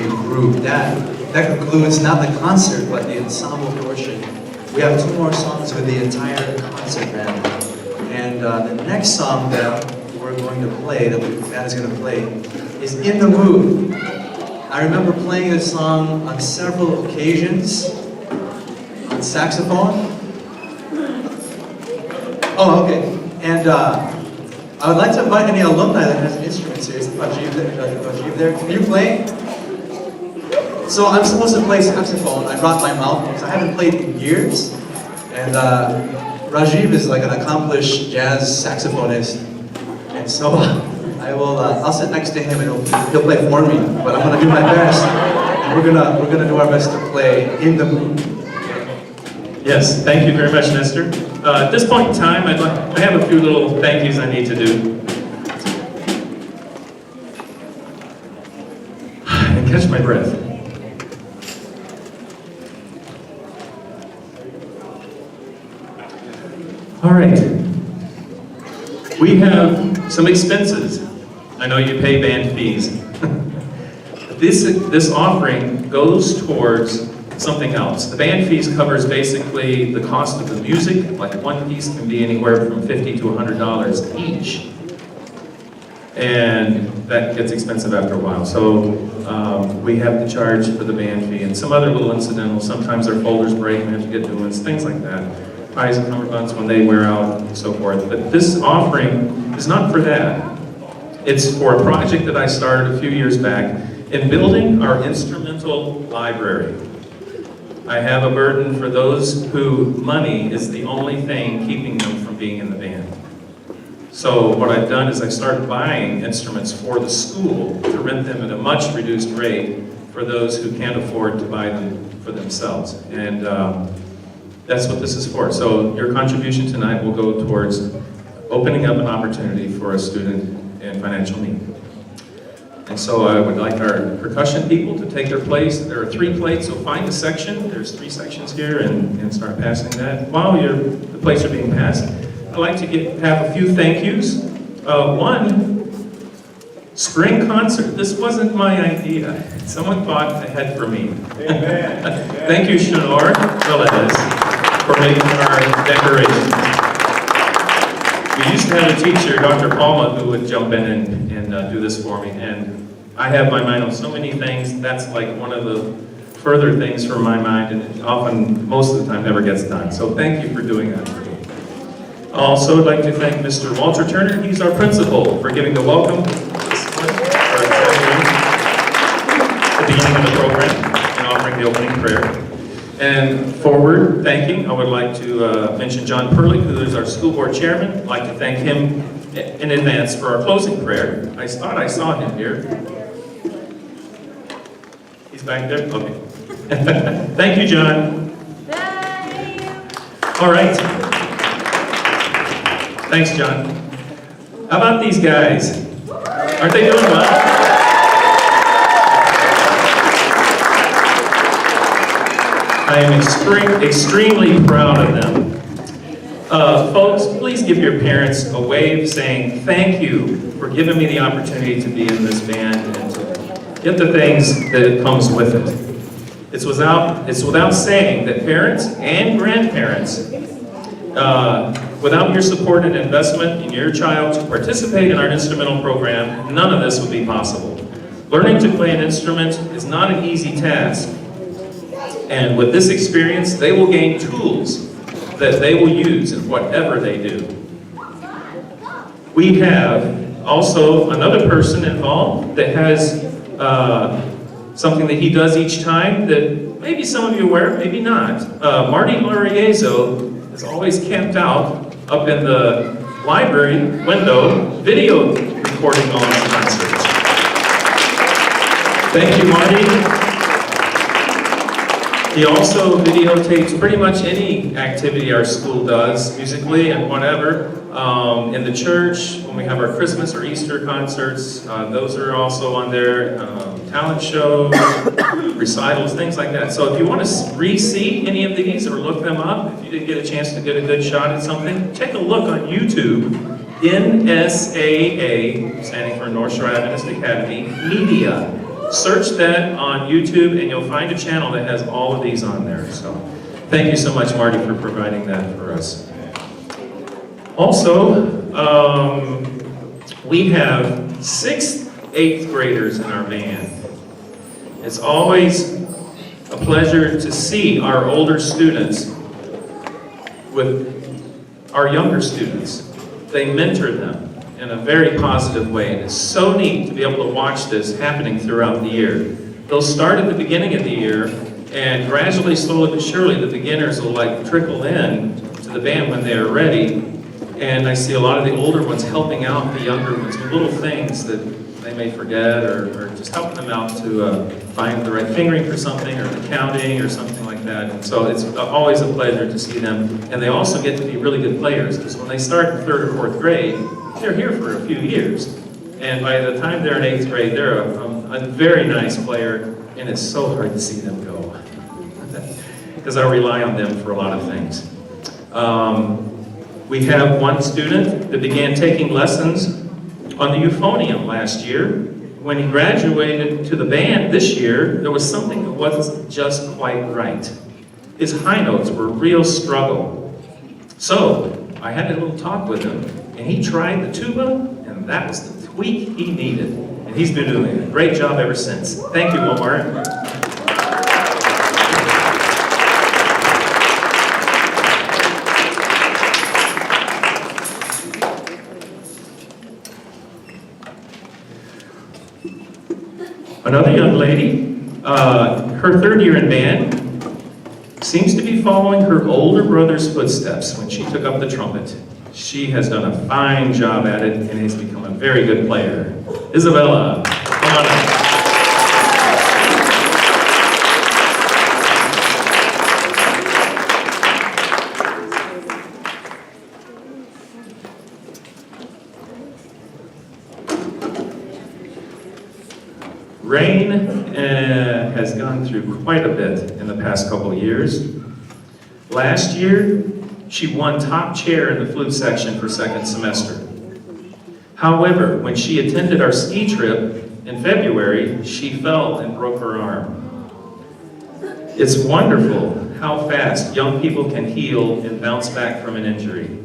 group. That concludes not the concert, but the ensemble portion. We have 2 more songs with the entire concert band. And the next song that we're going to play, that the band is going to play, is In the Mood. I remember playing this song on several occasions on saxophone. Oh, okay. And I would like to invite any alumni that has an instrument here. Is Rajiv there? Can you play? So I'm supposed to play saxophone. I brought my mouthpiece. I haven't played in years. And Rajiv is like an accomplished jazz saxophonist. And so I'll sit next to him and he'll play for me. But I'm gonna do my best. And we're gonna do our best to play In the Mood. Yes, thank you very much, Nestor. At this point in time, I have a few little thank yous I need to do. And catch my breath. All right. We have some expenses. I know you pay band fees. This offering goes towards something else. The band fees covers basically the cost of the music. Like one piece can be anywhere from $50 to $100 each. And that gets expensive after a while. So we have to charge for the band fee and some other little incidentals. Sometimes their folders break and we have to get new ones, things like that. Pies and cummerbunds when they wear out and so forth. But this offering is not for that. It's for a project that I started a few years back in building our instrumental library. I have a burden for those who money is the only thing keeping them from being in the band. So what I've done is I started buying instruments for the school to rent them at a much reduced rate for those who can't afford to buy them for themselves. And that's what this is for. So your contribution tonight will go towards opening up an opportunity for a student in financial need. And so I would like our percussion people to take their place. There are 3 plates, so find a section. There's 3 sections here and start passing that. While the plates are being passed, I'd like to have a few thank yous. One, spring concert. This wasn't my idea. Someone thought ahead for me. Amen. Thank you, Shanor Velez, for making our decorations. We used to have a teacher, Dr. Palma, who would jump in and do this for me. And I have my mind on so many things. That's like one of the further things from my mind, and it often, most of the time, never gets done. So thank you for doing that for me. Also, I'd like to thank Mr. Walter Turner. He's our principal, for giving the welcome this morning, or at the beginning of the program, and offering the opening prayer. And forward thanking, I would like to mention John Perlich, who is our school board chairman. I'd like to thank him in advance for our closing prayer. I thought I saw him here. He's back there? Okay. Thank you, John. All right. Thanks, John. How about these guys? Aren't they doing well? I am extremely proud of them. Folks, please give your parents a wave saying thank you for giving me the opportunity to be in this band and to get the things that it comes with it. It's without saying that parents and grandparents, without your support and investment in your child to participate in our instrumental program, none of this would be possible. Learning to play an instrument is not an easy task. And with this experience, they will gain tools that they will use in whatever they do. We have also another person involved that has something that he does each time that maybe some of you are aware, maybe not. Marty Loriezo is always camped out up in the library window, video recording all our concerts. Thank you, Marty. He also videotapes pretty much any activity our school does, musically and whatever. In the church, when we have our Christmas or Easter concerts, those are also on there. Talent shows, recitals, things like that. So if you want to re-see any of these or look them up, if you didn't get a chance to get a good shot at something, take a look on YouTube. NSAA, standing for North Shore Adventist Academy, Media. search that on YouTube and you'll find a channel that has all of these on there. So thank you so much, Marty, for providing that for us. Also, we have 6th, 8th graders in our band. It's always a pleasure to see our older students with our younger students. They mentor them in a very positive way, and it's so neat to be able to watch this happening throughout the year. They'll start at the beginning of the year, and gradually, slowly but surely, the beginners will trickle in to the band when they are ready. And I see a lot of the older ones helping out the younger ones with little things that they may forget, or just helping them out to find the right fingering for something, or the counting, or something like that. And so it's always a pleasure to see them. And they also get to be really good players, because when they start in 3rd or 4th grade, they're here for a few years. And by the time they're in 8th grade, they're a very nice player, and it's so hard to see them go. Because I rely on them for a lot of things. We have one student that began taking lessons on the euphonium last year. When he graduated to the band this year, there was something that wasn't just quite right. His high notes were a real struggle. So I had a little talk with him, and he tried the tuba, and that was the tweak he needed. And he's been doing a great job ever since. Thank you, Omar. Another young lady, her 3rd year in band, seems to be following her older brother's footsteps when she took up the trumpet. She has done a fine job at it and has become a very good player. Isabella, come on up. Rain has gone through quite a bit in the past couple of years. Last year, she won top chair in the flute section for 2nd semester. However, when she attended our ski trip in February, she fell and broke her arm. It's wonderful how fast young people can heal and bounce back from an injury.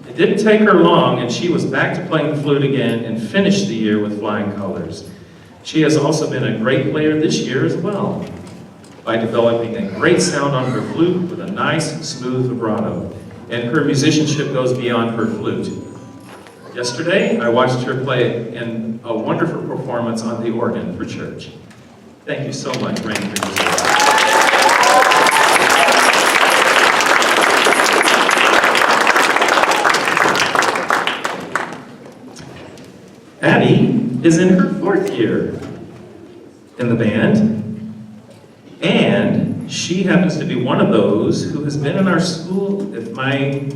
It didn't take her long, and she was back to playing the flute again and finished the year with flying colors. She has also been a great player this year as well, by developing a great sound on her flute with a nice, smooth vibrato. And her musicianship goes beyond her flute. Yesterday, I watched her play in a wonderful performance on the organ for church. Thank you so much, Rain, for your support. Abby is in her 4th year in the band, and she happens to be one of those who has been in our school, if my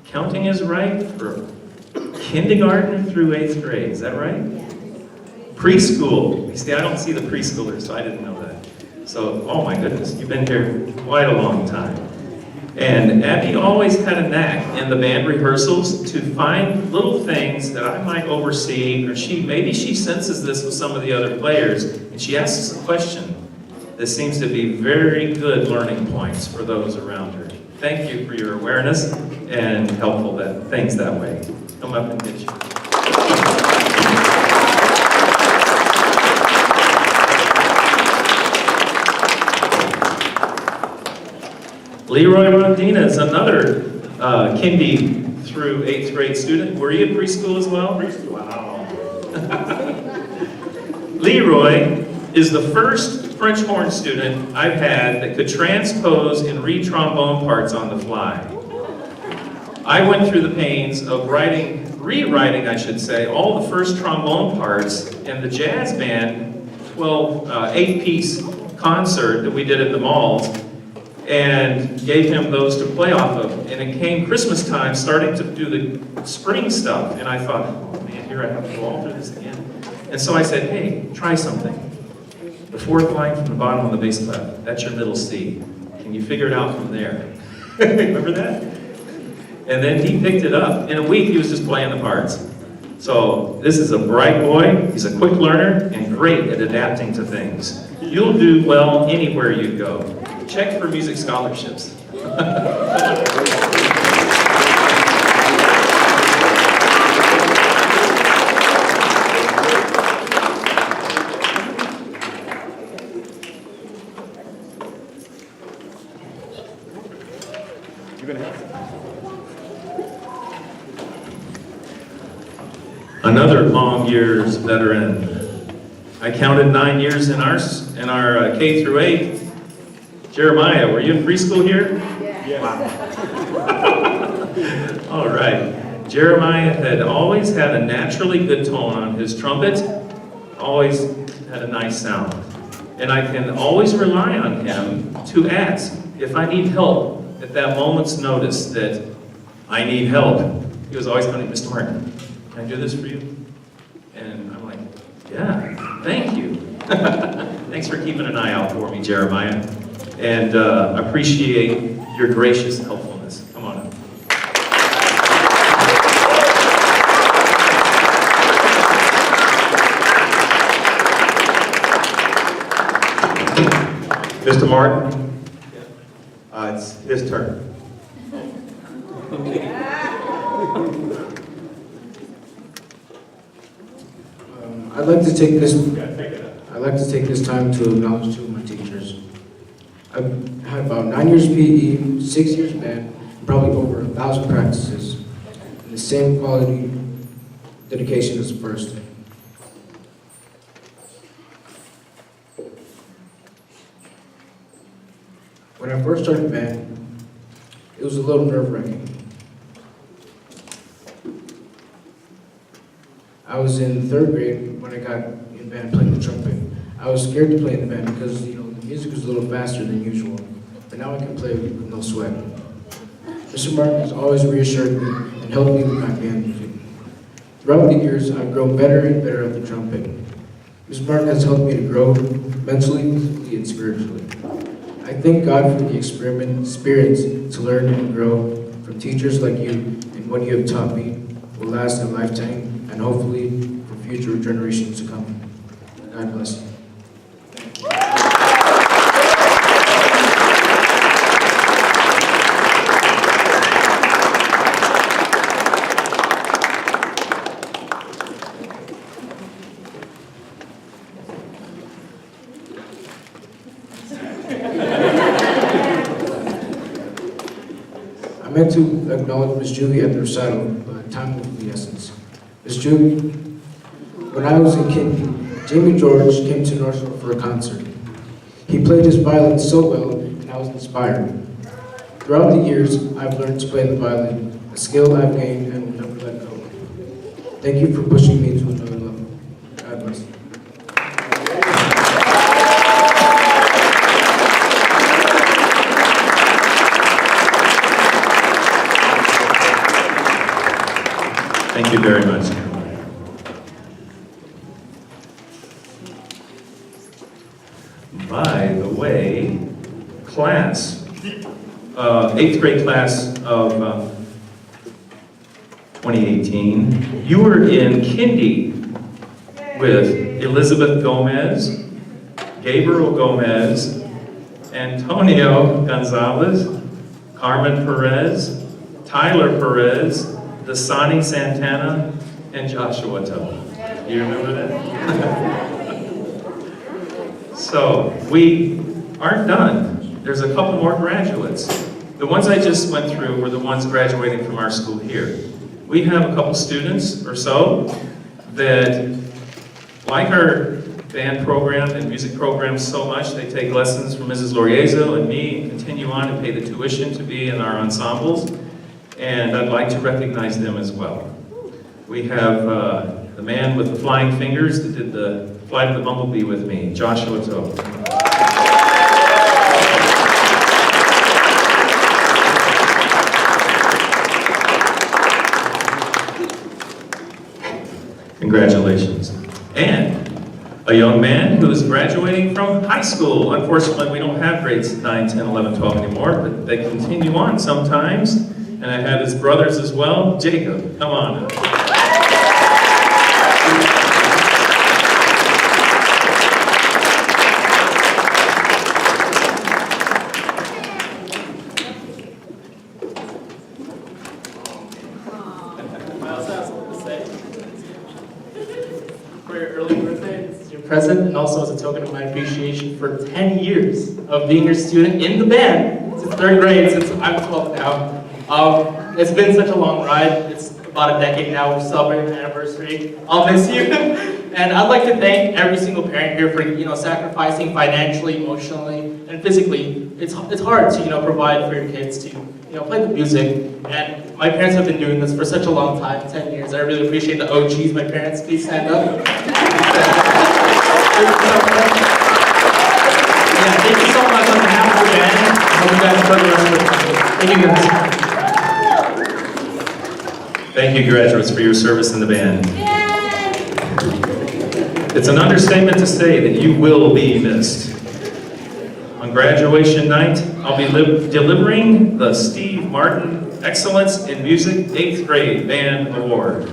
counting is right, for kindergarten through 8th grade. Is that right? Preschool. You see, I don't see the preschoolers, so I didn't know that. So, oh my goodness, you've been here quite a long time. And Abby always had a knack in the band rehearsals to find little things that I might oversee, or maybe she senses this with some of the other players, and she asks us a question that seems to be very good learning points for those around her. Thank you for your awareness and helpful things that way. Come up and get you. Leroy Rondina is another kindy through 8th grade student. Were you in preschool as well? Preschool, wow. Leroy is the first French horn student I've had that could transpose and read trombone parts on the fly. I went through the pains of rewriting, I should say, all the first trombone parts in the jazz band 8-piece concert that we did at the malls, and gave him those to play off of. And it came Christmas time, starting to do the spring stuff, and I thought, oh man, here I have to go all through this again. And so I said, hey, try something. The 4th line from the bottom of the bass clef, that's your middle C. Can you figure it out from there? Remember that? And then he picked it up. In a week, he was just playing the parts. So this is a bright boy, he's a quick learner, and great at adapting to things. You'll do well anywhere you go. Check for music scholarships. Another long years veteran. I counted 9 years in our K through 8. Jeremiah, were you in preschool here? Yeah. Wow. All right. Jeremiah had always had a naturally good tone on his trumpet, always had a nice sound. And I can always rely on him to ask if I need help at that moment's notice that I need help. He was always going, Mr. Martin, can I do this for you? And I'm like, yeah, thank you. Thanks for keeping an eye out for me, Jeremiah. And I appreciate your gracious helpfulness. Come on up. Mr. Martin, it's his turn. I'd like to take this time to acknowledge two of my teachers. I've had about 9 years PE, 6 years band, and probably over 1,000 practices, and the same quality dedication as the first. When I first started band, it was a little nerve-wracking. I was in 3rd grade when I got in band playing the trumpet. I was scared to play in the band because, the music was a little faster than usual. But now I can play with no sweat. Mr. Martin has always reassured me and helped me with my band music. Throughout the years, I've grown better and better at the trumpet. Mr. Martin has helped me to grow mentally, physically, and spiritually. I thank God for the experience to learn and grow from teachers like you, and what you have taught me will last a lifetime, and hopefully for future generations to come. God bless you. I meant to acknowledge Miss Julie at the recital, but time was of the essence. Miss Julie, when I was a kid, Jamie George came to Northville for a concert. He played his violin so well, and I was inspired. Throughout the years, I've learned to play the violin, a skill I've gained and will never let go. Thank you for pushing me to another level. God bless you. Thank you very much. By the way, class, 8th grade class of 2018, you were in Kindy with Elizabeth Gomez, Gabriel Gomez, Antonio Gonzalez, Carmen Perez, Tyler Perez, Dasani Santana, and Joshua Toe. You remember that? So, we aren't done. There's a couple more graduates. The ones I just went through were the ones graduating from our school here. We have a couple students or so that like our band program and music program so much, they take lessons from Mrs. Loriezo and me and continue on and pay the tuition to be in our ensembles. And I'd like to recognize them as well. We have the man with the flying fingers that did the Flight of the Bumblebee with me, Joshua Toe. Congratulations. And a young man who is graduating from high school. Unfortunately, we don't have grades 9, 10, 11, 12 anymore, but they continue on sometimes. And I had his brothers as well. Jacob, come on. present and also as a token of my appreciation for 10 years of being your student in the band since 3rd grade, since I'm 12 now. It's been such a long ride. It's about a decade now. We're celebrating an anniversary. I'll miss you. And I'd like to thank every single parent here for, sacrificing financially, emotionally, and physically. It's hard to, provide for your kids to, play the music. And my parents have been doing this for such a long time, 10 years. I really appreciate the OGs, my parents. Please stand up. Yeah, thank you so much on behalf of the band. I hope you guys enjoy the rest of the time. Thank you guys. Thank you, graduates, for your service in the band. It's an understatement to say that you will be missed. On graduation night, I'll be delivering the Steve Martin Excellence in Music 8th Grade Band Award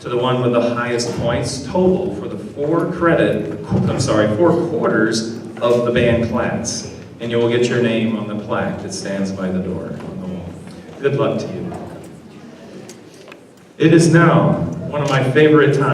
to the one with the highest points total for the 4 quarters of the band class. And you will get your name on the plaque that stands by the door on the wall. Good luck to you. It is now one of my favorite times.